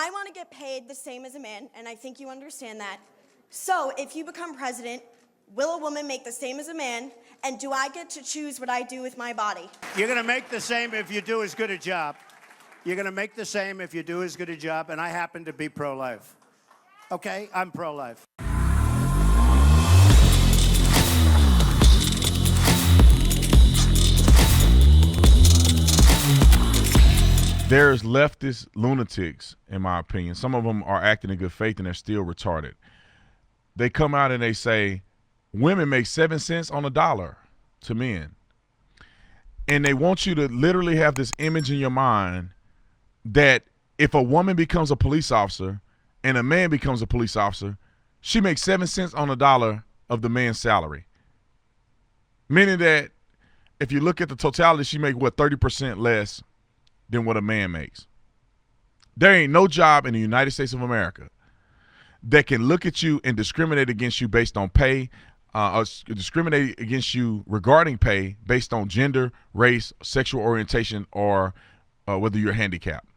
I want to get paid the same as a man, and I think you understand that. So if you become president, will a woman make the same as a man, and do I get to choose what I do with my body? You're going to make the same if you do as good a job. You're going to make the same if you do as good a job, and I happen to be pro-life. Okay? I'm pro-life. There's leftist lunatics, in my opinion. Some of them are acting in good faith and they're still retarded. They come out and they say, women make 7 cents on a dollar to men. And they want you to literally have this image in your mind that if a woman becomes a police officer and a man becomes a police officer, she makes 7 cents on a dollar of the man's salary. Meaning that if you look at the totality, she makes, 30% less than what a man makes. There ain't no job in the United States of America that can look at you and discriminate against you based on pay, or discriminate against you regarding pay based on gender, race, sexual orientation, or whether you're handicapped.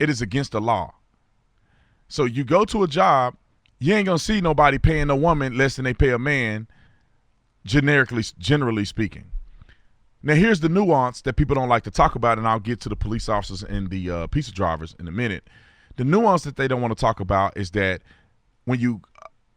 It is against the law. So you go to a job, you ain't gonna see nobody paying a woman less than they pay a man, generally speaking. Now, here's the nuance that people don't like to talk about, and I'll get to the police officers and the pizza drivers in a minute. The nuance that they don't want to talk about is that when you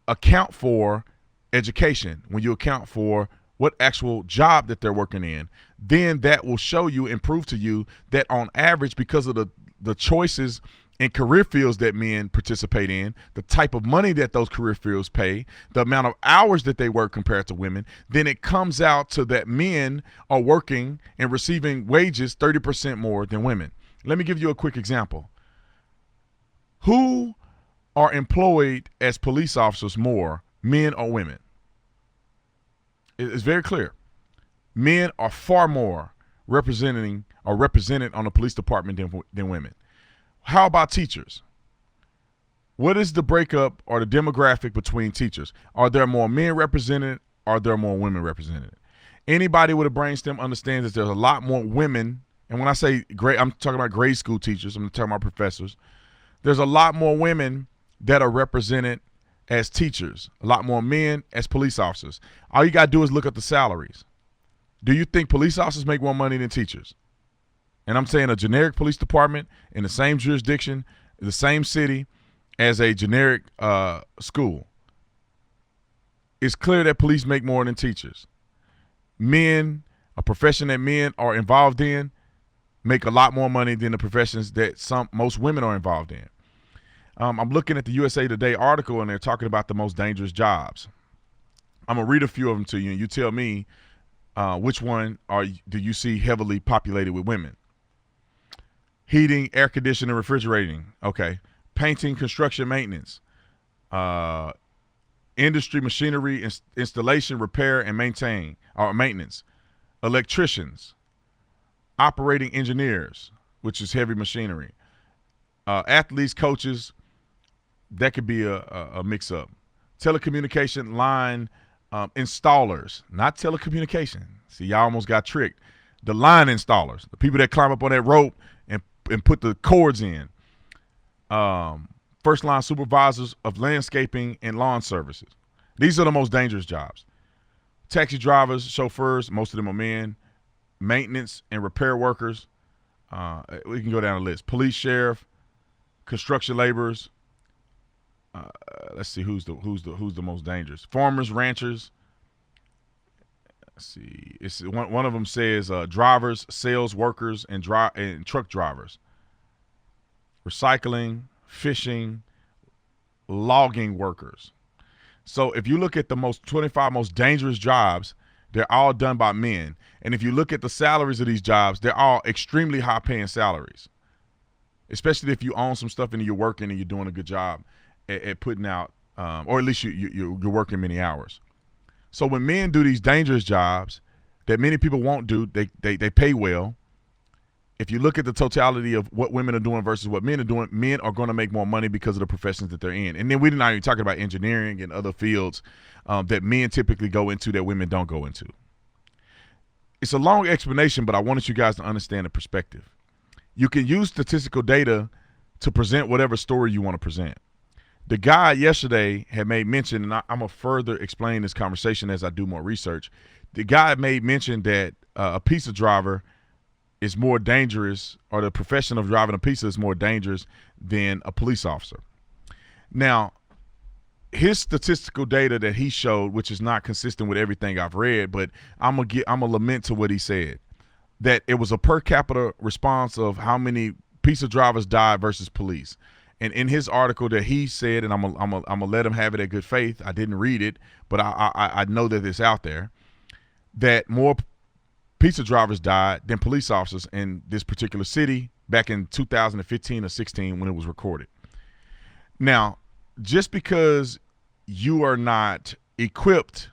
account for education, when you account for what actual job that they're working in, then that will show you and prove to you that on average, because of the choices and career fields that men participate in, the type of money that those career fields pay, the amount of hours that they work compared to women, then it comes out to that men are working and receiving wages 30% more than women. Let me give you a quick example. Who are employed as police officers more, men or women? It's very clear. Men are far more represented on the police department than women. How about teachers? What is the breakup or the demographic between teachers? Are there more men represented? Are there more women represented? Anybody with a brainstem understands that there's a lot more women, and when I say grade, I'm talking about grade school teachers, I'm talking about professors. There's a lot more women that are represented as teachers, a lot more men as police officers. All you got to do is look at the salaries. Do you think police officers make more money than teachers? And I'm saying a generic police department in the same jurisdiction, the same city as a generic school. It's clear that police make more than teachers. Men, a profession that men are involved in, make a lot more money than the professions that most women are involved in. I'm looking at the USA Today article, and they're talking about the most dangerous jobs. I'm going to read a few of them to you, and you tell me which one do you see heavily populated with women. Heating, air conditioning, refrigerating. Okay. Painting, construction, maintenance. Industry, machinery, installation, repair, and maintenance. Electricians. Operating engineers, which is heavy machinery. Athletes, coaches. That could be a mix-up. Telecommunication line installers. Not telecommunication. See, y'all almost got tricked. The line installers. The people that climb up on that rope and put the cords in. First line supervisors of landscaping and lawn services. These are the most dangerous jobs. Taxi drivers, chauffeurs, most of them are men. Maintenance and repair workers. We can go down the list. Police, sheriff, construction laborers. Let's see who's the most dangerous. Farmers, ranchers. Let's see. It's one of them says drivers, sales workers, and truck drivers. Recycling, fishing, logging workers. So if you look at the 25 most dangerous jobs, they're all done by men. And if you look at the salaries of these jobs, they're all extremely high paying salaries. Especially if you own some stuff and you're working and you're doing a good job at putting out, or at least you're working many hours. So when men do these dangerous jobs that many people won't do, they pay well. If you look at the totality of what women are doing versus what men are doing, men are going to make more money because of the professions that they're in. And then we're not even talking about engineering and other fields that men typically go into that women don't go into. It's a long explanation, but I wanted you guys to understand the perspective. You can use statistical data to present whatever story you want to present. The guy yesterday had made mention, and I'm going to further explain this conversation as I do more research. The guy made mention that a pizza driver is more dangerous, or the profession of driving a pizza is more dangerous than a police officer. Now, his statistical data that he showed, which is not consistent with everything I've read, but I'm gonna lament to what he said, that it was a per capita response of how many pizza drivers died versus police. And in his article that he said, and I'm gonna let him have it at good faith. I didn't read it, but I know that it's out there, that more pizza drivers died than police officers in this particular city back in 2015 or 16 when it was recorded. Now, just because you are not equipped,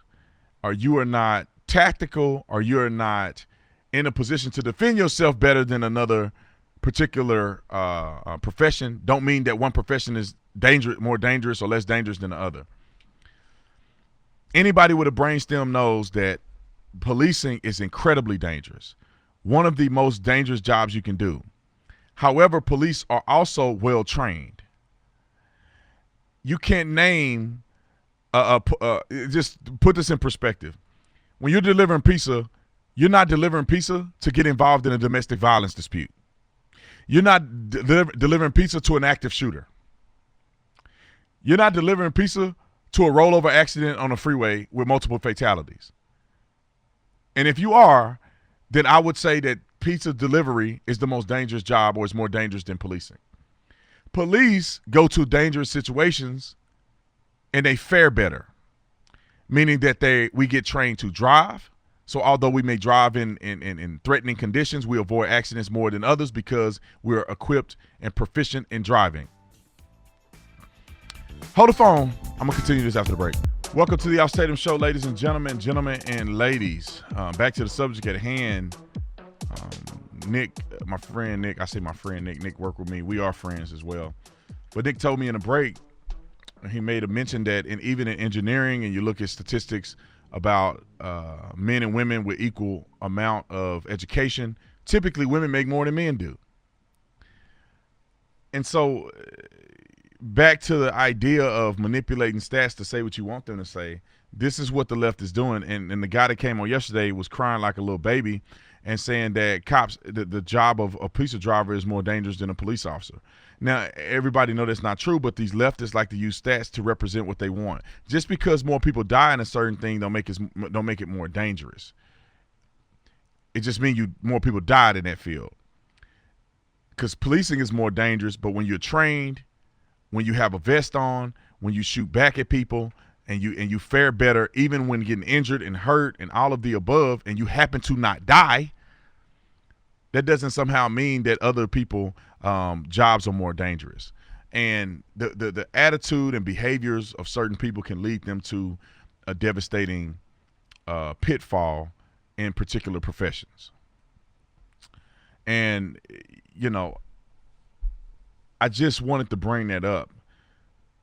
or you are not tactical, or you're not in a position to defend yourself better than another particular profession, don't mean that one profession is more dangerous or less dangerous than the other. Anybody with a brainstem knows that policing is incredibly dangerous. One of the most dangerous jobs you can do. However, police are also well trained. You can't name, just put this in perspective. When you're delivering pizza, you're not delivering pizza to get involved in a domestic violence dispute. You're not delivering pizza to an active shooter. You're not delivering pizza to a rollover accident on a freeway with multiple fatalities. And if you are, then I would say that pizza delivery is the most dangerous job, or is more dangerous than policing. Police go to dangerous situations and they fare better, meaning that we get trained to drive. So although we may drive in threatening conditions, we avoid accidents more than others because we're equipped and proficient in driving. Hold the phone. I'm going to continue this after the break. Welcome to the Off Stadium Show, ladies and gentlemen and ladies. Back to the subject at hand. Nick, my friend Nick, I say my friend Nick worked with me. We are friends as well. But Nick told me in a break, he made a mention that even in engineering, and you look at statistics about men and women with equal amount of education, typically women make more than men do. And so back to the idea of manipulating stats to say what you want them to say, this is what the left is doing. And the guy that came on yesterday was crying like a little baby and saying that cops, the job of a pizza driver is more dangerous than a police officer. Now, everybody know that's not true, but these leftists like to use stats to represent what they want. Just because more people die in a certain thing don't make it more dangerous. It just means more people died in that field. Because policing is more dangerous, but when you're trained, when you have a vest on, when you shoot back at people, and you fare better, even when getting injured and hurt and all of the above, and you happen to not die, that doesn't somehow mean that other people jobs are more dangerous. And the attitude and behaviors of certain people can lead them to a devastating pitfall in particular professions. And, I just wanted to bring that up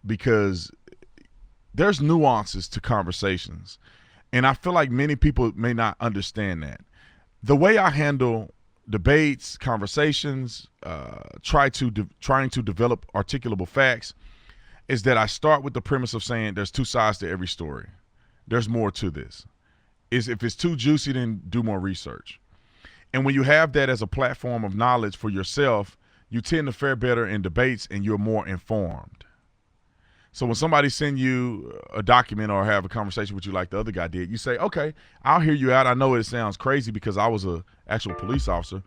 because there's nuances to conversations. And I feel like many people may not understand that. The way I handle debates, conversations, trying to develop articulable facts is that I start with the premise of saying there's two sides to every story. There's more to this. If it's too juicy, then do more research. And when you have that as a platform of knowledge for yourself, you tend to fare better in debates and you're more informed. So when somebody send you a document or have a conversation with you like the other guy did, you say, okay, I'll hear you out. I know it sounds crazy because I was an actual police officer,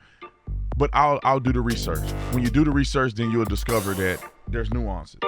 but I'll do the research. When you do the research, then you'll discover that there's nuances.